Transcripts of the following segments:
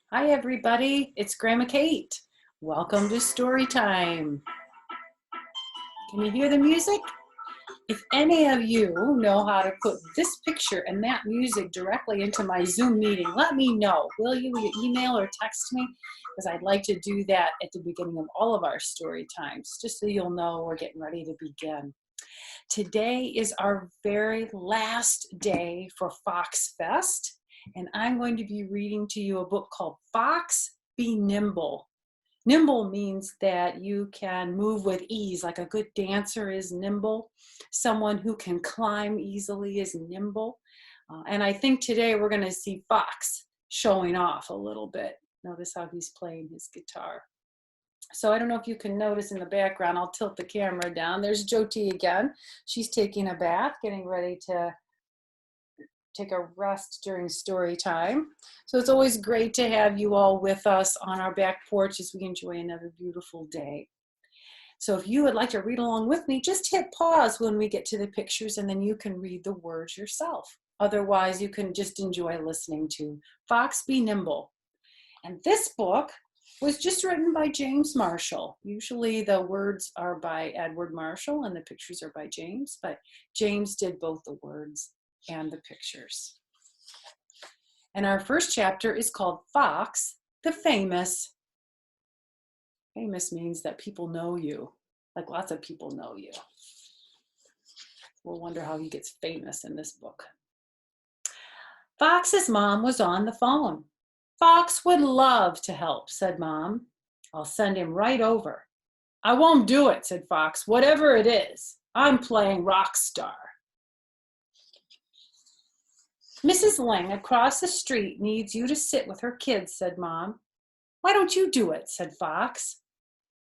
Hi everybody, it's Grandma Kate. Welcome to Storytime. Can you hear the music? If any of you know how to put this picture and that music directly into my Zoom meeting, let me know. Will you email or text me? Because I'd like to do that at the beginning of all of our story times, just so you'll know we're getting ready to begin. Today is our very last day for Fox Fest, and I'm going to be reading to you a book called Fox Be Nimble. Nimble means that you can move with ease, like a good dancer is nimble. Someone who can climb easily is nimble. And I think today we're going to see Fox showing off a little bit. Notice how he's playing his guitar. So I don't know if you can notice in the background, I'll tilt the camera down. There's Jyoti again. She's taking a bath, getting ready to take a rest during story time. So it's always great to have you all with us on our back porch as we enjoy another beautiful day. So if you would like to read along with me, just hit pause when we get to the pictures and then you can read the words yourself. Otherwise, you can just enjoy listening to Fox Be Nimble. And this book was just written by James Marshall. Usually the words are by Edward Marshall and the pictures are by James, but James did both the words and the pictures. And our first chapter is called Fox the Famous. Famous means that people know you, like lots of people know you. We'll wonder how he gets famous in this book. Fox's mom was on the phone. Fox would love to help, said Mom. I'll send him right over. I won't do it, said Fox. Whatever it is, I'm playing rock star. Mrs. Lange across the street needs you to sit with her kids, said Mom. Why don't you do it, said Fox.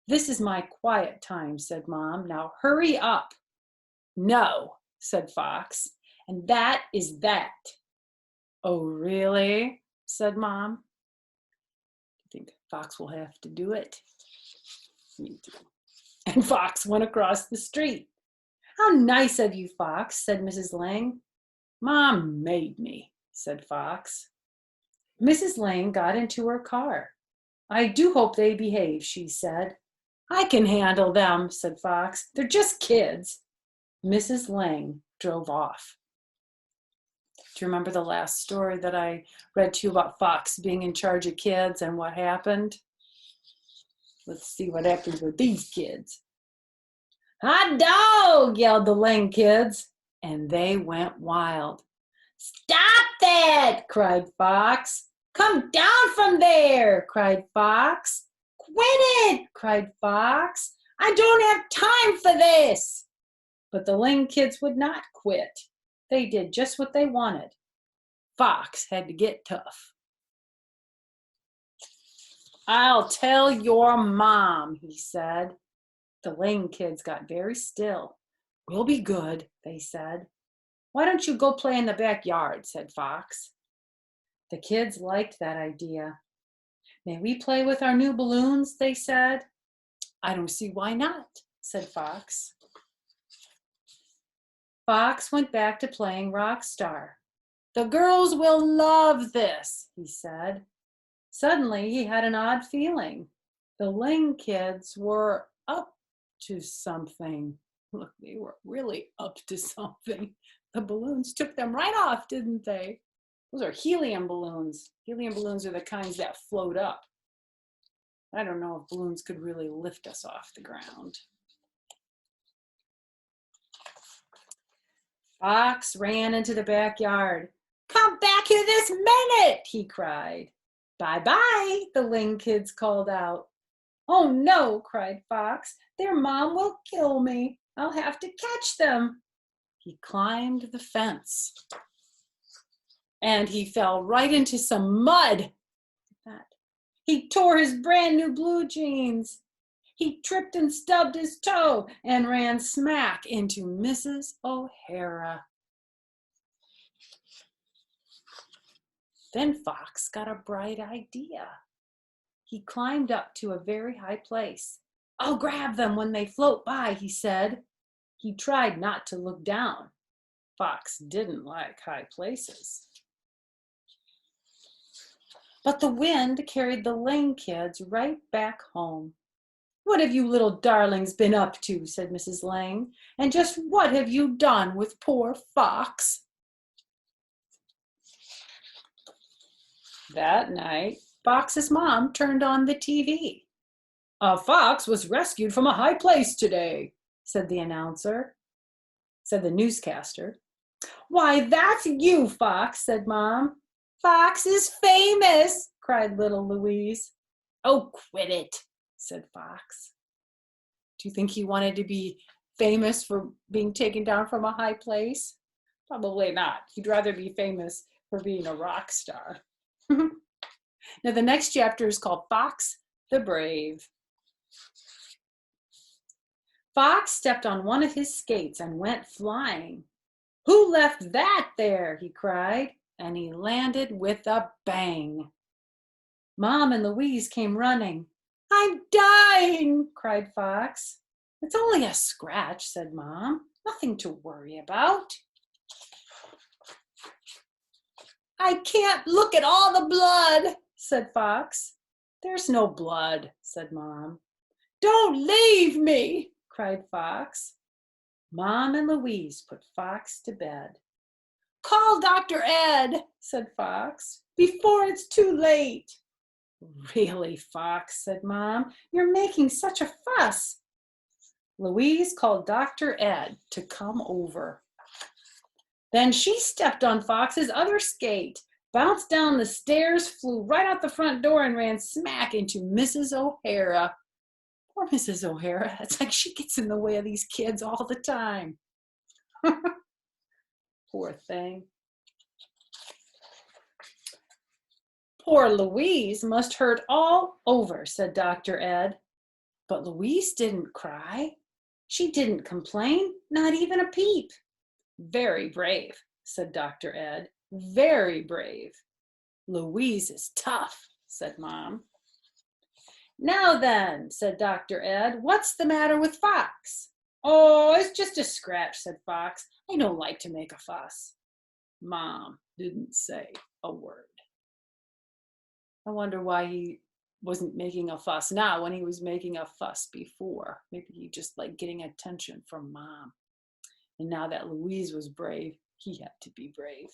This is my quiet time, said Mom. Now hurry up. No, said Fox, and that is that. Oh, really? Said Mom. I think Fox will have to do it. Me too. And Fox went across the street. How nice of you, Fox, said Mrs. Lange. Mom made me, said Fox. Mrs. Lange got into her car. I do hope they behave, she said. I can handle them, said Fox. They're just kids. Mrs. Lange drove off. Do you remember the last story that I read to you about Fox being in charge of kids and what happened? Let's see what happens with these kids. Hot dog, yelled the Lange kids, and they went wild. Stop that, cried Fox. Come down from there, cried Fox. Quit it, cried Fox. I don't have time for this. But the Lange kids would not quit. They did just what they wanted. Fox had to get tough. I'll tell your mom, he said. The Lange kids got very still. We'll be good, they said. Why don't you go play in the backyard, said Fox. The kids liked that idea. May we play with our new balloons, they said. I don't see why not, said Fox. Fox went back to playing rock star. The girls will love this, he said. Suddenly, he had an odd feeling. The Lange kids were up to something. Look, they were really up to something. The balloons took them right off, didn't they? Those are helium balloons. Helium balloons are the kinds that float up. I don't know if balloons could really lift us off the ground. Fox ran into the backyard. Come back here this minute, he cried. Bye-bye, the Lange kids called out. Oh no, cried Fox. Their mom will kill me. I'll have to catch them. He climbed the fence. And he fell right into some mud. He tore his brand new blue jeans. He tripped and stubbed his toe and ran smack into Mrs. OHara. Then Fox got a bright idea. He climbed up to a very high place. I'll grab them when they float by, he said. He tried not to look down. Fox didn't like high places. but the wind carried the Lange kids right back home. "What have you little darlings been up to?" said Mrs. Lange. "And just what have you done with poor Fox?" That night, Fox's mom turned on the TV. "A fox was rescued from a high place today," said the newscaster. "Why, that's you, Fox," said Mom. "Fox is famous," cried little Louise. "Oh, quit it," said Fox. Do you think he wanted to be famous for being taken down from a high place? Probably not. He'd rather be famous for being a rock star. Now, the next chapter is called Fox the Brave. Fox stepped on one of his skates and went flying. "Who left that there?" he cried, and he landed with a bang. Mom and Louise came running. "I'm dying," cried Fox. "It's only a scratch," said Mom. "Nothing to worry about." "I can't look at all the blood," said Fox. "There's no blood," said Mom. "Don't leave me," cried Fox. Mom and Louise put Fox to bed. "Call Dr. Ed," said Fox, "before it's too late." "Really, Fox," said Mom, "you're making such a fuss." Louise called Dr. Ed to come over. Then she stepped on Fox's other skate, bounced down the stairs, flew right out the front door, and ran smack into Mrs. OHara. Poor Mrs. OHara. It's like she gets in the way of these kids all the time. Poor thing. "Poor Louise must hurt all over," said Dr. Ed. But Louise didn't cry. She didn't complain, not even a peep. "Very brave," said Dr. Ed. "Very brave." "Louise is tough," said Mom. "Now then," said Dr. Ed, "what's the matter with Fox?" "Oh, it's just a scratch," said Fox. "I don't like to make a fuss." Mom didn't say a word. I wonder why he wasn't making a fuss now when he was making a fuss before. Maybe he just liked getting attention from Mom. And now that Louise was brave, he had to be brave.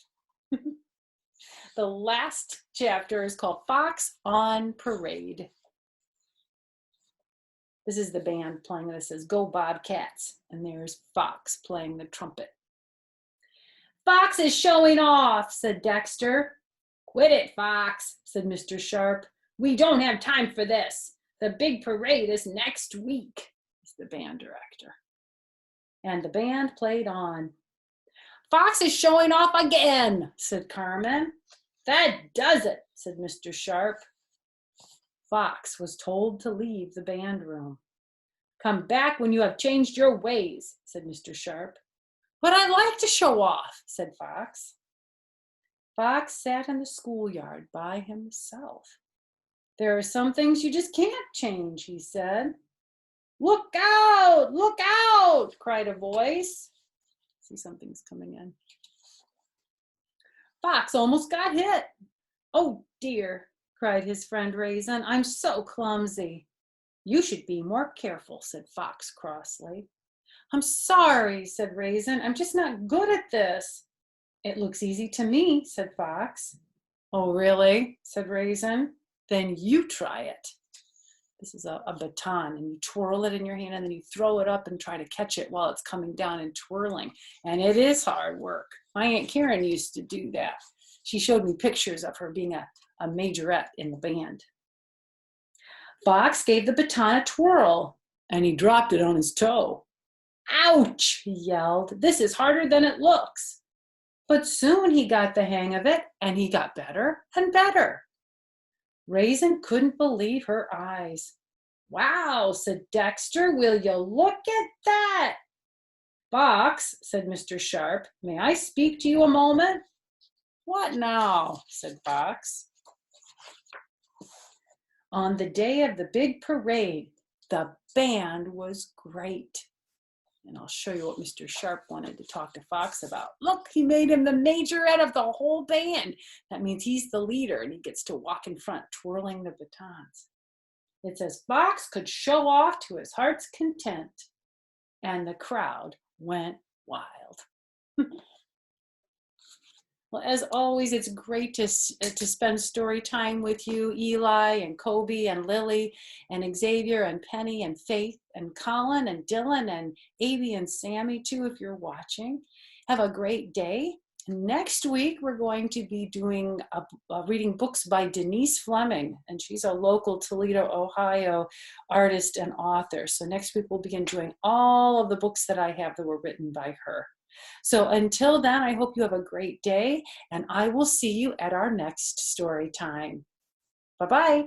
The last chapter is called Fox on Parade. This is the band playing. This says, "Go Bobcats." And there's Fox playing the trumpet. "Fox is showing off," said Dexter. "Quit it, Fox," said Mr. Sharp. "We don't have time for this. The big parade is next week," is the band director. And the band played on. "Fox is showing off again," said Carmen. "That does it," said Mr. Sharp. Fox was told to leave the band room. "Come back when you have changed your ways," said Mr. Sharp. "But I like to show off," said Fox. Fox sat in the schoolyard by himself. "There are some things you just can't change," he said. "Look out! Look out!" cried a voice. See, something's coming in. Fox almost got hit. "Oh dear," cried his friend Raisin. "I'm so clumsy." "You should be more careful," said Fox crossly. "I'm sorry," said Raisin. "I'm just not good at this." "It looks easy to me," said Fox. "Oh, really?" said Raisin. "Then you try it." This is a baton, and you twirl it in your hand, and then you throw it up and try to catch it while it's coming down and twirling. And it is hard work. My Aunt Karen used to do that. She showed me pictures of her being a majorette in the band. Fox gave the baton a twirl, and he dropped it on his toe. "Ouch!" he yelled. "This is harder than it looks." But soon he got the hang of it, and he got better and better. Raisin couldn't believe her eyes. "Wow," said Dexter, "will you look at that?" "Fox," said Mr. Sharp, "may I speak to you a moment?" "What now?" said Fox. On the day of the big parade, the band was great. And I'll show you what Mr. Sharp wanted to talk to Fox about. Look, he made him the majorette of the whole band. That means he's the leader and he gets to walk in front, twirling the batons. It says Fox could show off to his heart's content. And the crowd went wild. Well, as always, it's great to spend story time with you, Eli and Kobe and Lily and Xavier and Penny and Faith and Colin and Dylan and Avi and Sammy too, if you're watching. Have a great day. Next week, we're going to be doing reading books by Denise Fleming, and she's a local Toledo, Ohio artist and author. So next week, we'll be enjoying all of the books that I have that were written by her. So until then, I hope you have a great day, and I will see you at our next story time. Bye-bye.